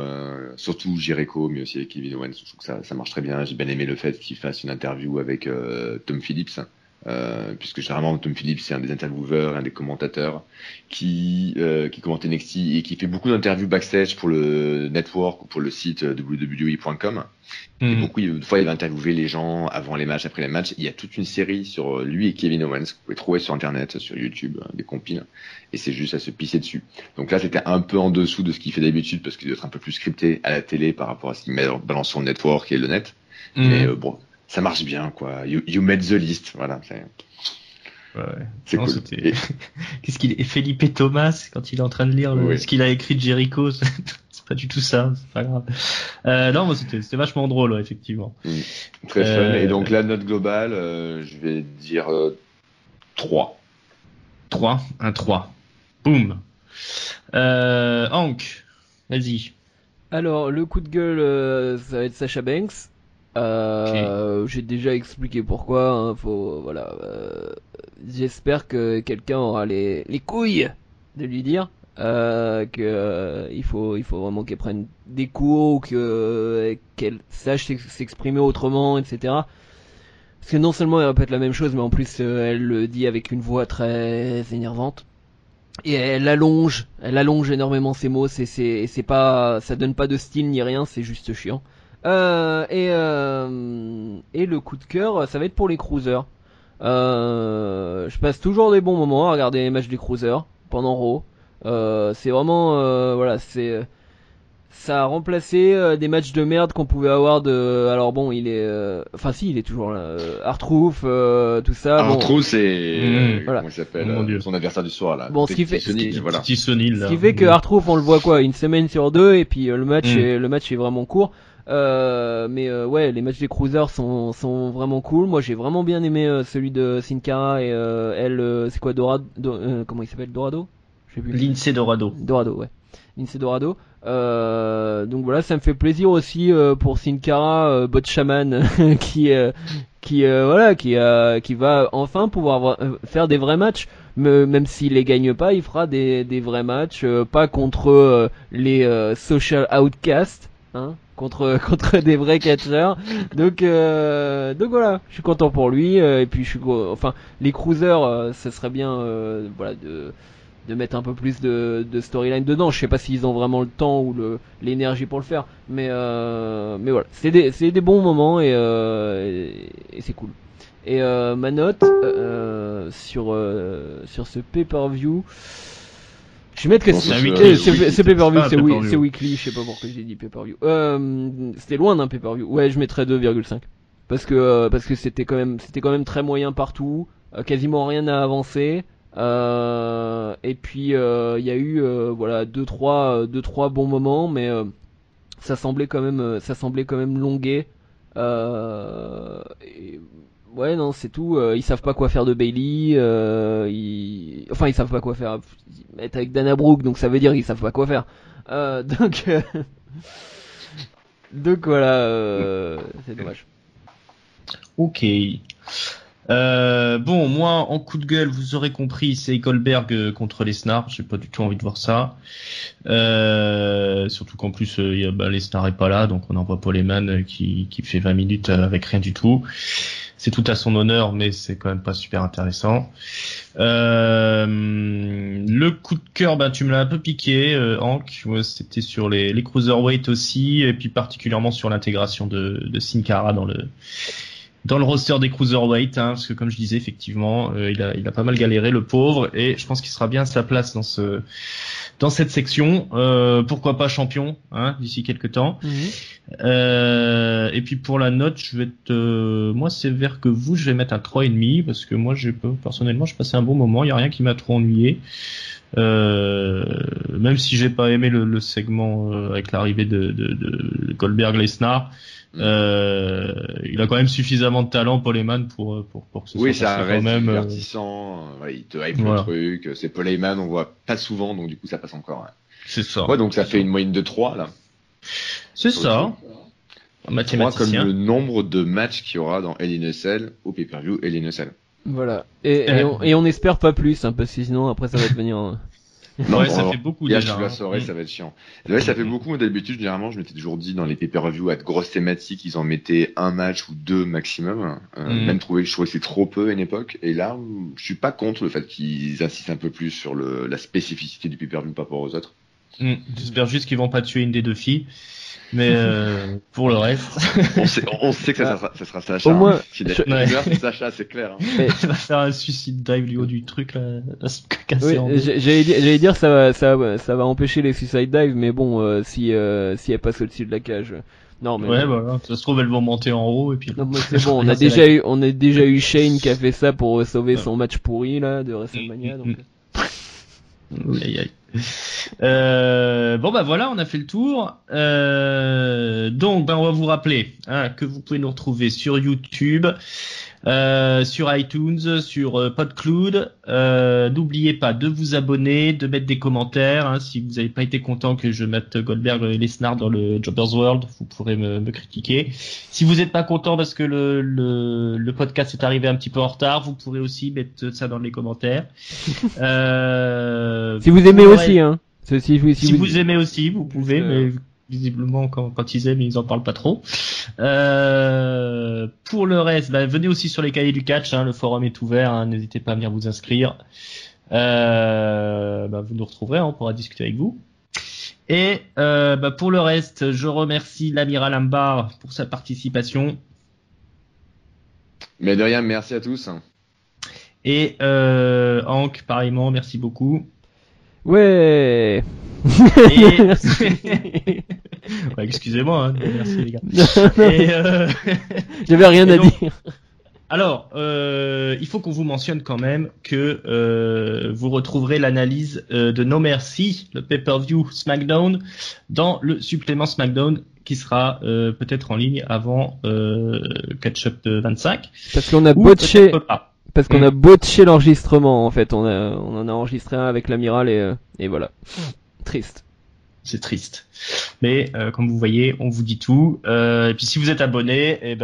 surtout Jericho, mais aussi avec Kevin Owens, je trouve que ça marche très bien. J'ai bien aimé le fait qu'il fasse une interview avec Tom Phillips, puisque généralement Tom Phillips c'est un des intervieweurs, un des commentateurs qui commente NXT et qui fait beaucoup d'interviews backstage pour le network ou pour le site www.com. Et beaucoup, une fois, il va interviewer les gens avant les matchs, après les matchs. Il y a toute une série sur lui et Kevin Owens que vous pouvez trouver sur Internet, sur YouTube, des compiles. Et c'est juste à se pisser dessus. Donc là, c'était un peu en dessous de ce qu'il fait d'habitude parce qu'il doit être un peu plus scripté à la télé par rapport à ce qu'il balance sur le network et le net. Mais bon, ça marche bien, quoi. You made the list, voilà. Ouais. C'est non, cool. c'était... Qu'est-ce qu'il est Felipe Thomas quand il est en train de lire ce qu'il a écrit de Jericho, c'est pas du tout ça, c'est pas grave. Non, moi c'était vachement drôle, ouais, effectivement. Très fun. Et donc la note globale, je vais dire 3. 3, un 3. Boum. Hank, vas-y. Alors, le coup de gueule, ça va être Sasha Banks. J'ai déjà expliqué pourquoi. Hein, voilà. J'espère que quelqu'un aura les couilles de lui dire que il faut vraiment qu'elle prenne des cours, qu'elle sache s'exprimer autrement, etc. Parce que non seulement elle répète la même chose, mais en plus elle le dit avec une voix très énervante. Et elle allonge énormément ses mots, c'est pas, ça donne pas de style ni rien, c'est juste chiant. Et le coup de cœur, ça va être pour les cruisers. Je passe toujours des bons moments à regarder les matchs des cruisers pendant Raw. C'est vraiment, voilà, ça a remplacé des matchs de merde qu'on pouvait avoir de. Alors bon, il est, enfin si, il est toujours là. Art-Roof, tout ça. Art-Roof, c'est voilà. comment il s'appelle, son adversaire du soir là. Bon, ce qui fait, Petit Sonil, ce qui fait que Art-Roof, on le voit quoi, une semaine sur deux, et puis le match est vraiment court. Ouais, les matchs des cruisers sont vraiment cool. Moi, j'ai vraiment bien aimé celui de Sin Cara et elle, c'est quoi, Dorado, comment il s'appelle, Dorado? Je sais plus. Lindsay Dorado. Dorado, ouais. Lindsay Dorado. Donc voilà, ça me fait plaisir aussi pour Sin Cara, Bot Shaman, qui va enfin pouvoir faire des vrais matchs. Même s'il les gagne pas, il fera des vrais matchs, pas contre les social outcasts, hein, contre des vrais catcheurs. Donc voilà, je suis content pour lui. Et puis enfin, les cruisers, ça serait bien, voilà, de mettre un peu plus de storyline dedans. Je sais pas s'ils ont vraiment le temps ou l'énergie pour le faire, mais voilà, c'est des bons moments et c'est cool. Et ma note sur ce pay-per-view, je vais mettre que c'est pay-per-view, c'est weekly, je sais pas pourquoi j'ai dit pay-per-view. C'était loin d'un pay-per-view. Ouais, je mettrais 2,5 parce que c'était quand même très moyen partout, quasiment rien n'a avancé. Et puis il y a eu voilà deux trois bons moments, mais ça semblait quand même longué. Et, ouais, non, c'est tout. Ils savent pas quoi faire de Bayley. Enfin, ils savent pas quoi faire. Ils mettent avec Dana Brooke, donc ça veut dire qu'ils savent pas quoi faire. Donc voilà, c'est dommage. Ok. Bon, moi, en coup de gueule, vous aurez compris, c'est Goldberg contre Lesnar. J'ai pas du tout envie de voir ça. Surtout qu'en plus, Lesnar est pas là, donc on envoie Paul Heyman qui fait 20 minutes avec rien du tout. C'est tout à son honneur, mais c'est quand même pas super intéressant. Le coup de cœur, tu me l'as un peu piqué, Hank. Ouais, c'était sur les cruiserweight aussi, et puis particulièrement sur l'intégration de Sin Cara dans le roster des cruiserweight, hein, parce que comme je disais, effectivement, il a pas mal galéré, le pauvre, et je pense qu'il sera bien à sa place dans cette section. Pourquoi pas champion, hein, d'ici quelques temps. Et puis pour la note, je vais être moi sévère que vous, je vais mettre un 3,5 parce que moi personnellement j'ai passé un bon moment, il y a rien qui m'a trop ennuyé. Même si j'ai pas aimé le segment avec l'arrivée de Goldberg Lesnar. Il a quand même suffisamment de talent, Paul Heyman, pour que ce soit ça reste quand même divertissant. Il te hype le truc. C'est Paul Heyman, on voit pas souvent, donc du coup ça passe encore. Hein. C'est ça. Ouais, donc ça fait une moyenne de 3 là. C'est ça. 3 comme le nombre de matchs qu'il y aura dans Hell in a Cell au pay-per-view Hell in a Cell. Voilà. Et on espère pas plus, hein, parce que sinon après ça va devenir. Non, ouais, ça fait beaucoup là, déjà. je la soirée, ça va être chiant. Ouais, ça fait beaucoup. D'habitude, généralement, je m'étais toujours dit dans les pay-per-view à de grosses thématiques, ils en mettaient un match ou deux maximum. Même je trouvais que c'est trop peu à une époque. Et là, je suis pas contre le fait qu'ils insistent un peu plus sur la spécificité du pay-per-view par rapport aux autres. J'espère juste qu'ils vont pas tuer une des deux filles. Mais pour le reste, on sait que ça sera Sacha. Au moins, c'est Sacha, c'est clair. Hein. il va faire un suicide dive du haut du truc là, à se casser en deux. J'allais dire ça va empêcher les suicide dive, mais bon, si elle passe au-dessus de la cage. Non, mais ouais, voilà. Ça se trouve elles vont monter en haut et puis. Non, mais c'est bon, on a déjà eu Shane qui a fait ça pour sauver son match pourri là de WrestleMania. Donc. Aïe, aïe. Bon bah voilà, on a fait le tour. Donc on va vous rappeler que vous pouvez nous retrouver sur YouTube, sur iTunes, sur PodCloud. N'oubliez pas de vous abonner, de mettre des commentaires. Si vous n'avez pas été content que je mette Goldberg et Lesnar dans le Jobbers World, vous pourrez me critiquer. Si vous n'êtes pas content parce que le podcast est arrivé un petit peu en retard, vous pourrez aussi mettre ça dans les commentaires. Si vous aimez aussi, hein. Si vous aimez aussi, vous pouvez, mais visiblement quand ils aiment, ils en parlent pas trop. Pour le reste, venez aussi sur les cahiers du catch, le forum est ouvert, n'hésitez pas à venir vous inscrire. Vous nous retrouverez, on pourra discuter avec vous. Et pour le reste, je remercie l'amiral Ambar pour sa participation. Mais de rien, merci à tous. Et Hank, pareillement, merci beaucoup. Ouais. Ouais, excusez-moi, merci les gars. Et j'avais rien à dire. Alors, il faut qu'on vous mentionne quand même que vous retrouverez l'analyse de No Mercy, le pay-per-view SmackDown, dans le supplément SmackDown qui sera peut-être en ligne avant Catch-up 25. Parce qu'on a botché. Parce qu'on a botché l'enregistrement en fait, on en a enregistré un avec l'amiral et voilà. Triste. C'est triste. Mais comme vous voyez, on vous dit tout. Et puis si vous êtes abonné,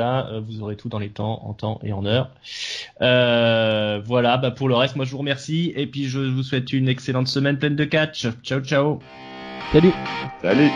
vous aurez tout dans les temps, en temps et en heure. Voilà, pour le reste, moi je vous remercie et puis je vous souhaite une excellente semaine pleine de catch. Ciao ciao. Salut. Salut.